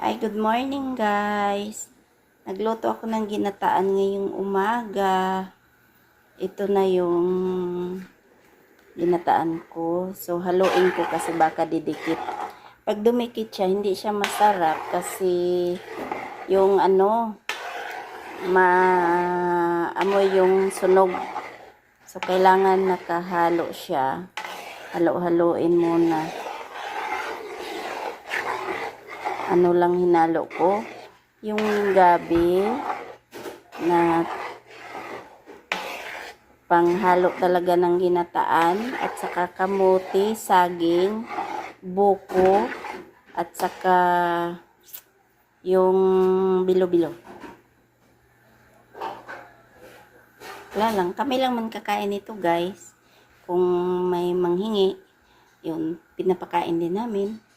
Hi, good morning guys. Nagluto ako ng ginataan ngayong umaga. Ito na yung ginataan ko. So, haluin ko kasi baka didikit. Pag dumikit siya, hindi siya masarap kasi yung maamoy yung sunog. So, kailangan nakahalo siya. Halo-haloin muna. Lang hinalo ko. Yung gabi na panghalo talaga ng ginataan at saka kamuti, saging, buko at saka yung bilo-bilo. Wala lang, kami lang man kakain nito guys. Kung may manghingi, yun, pinapakain din namin.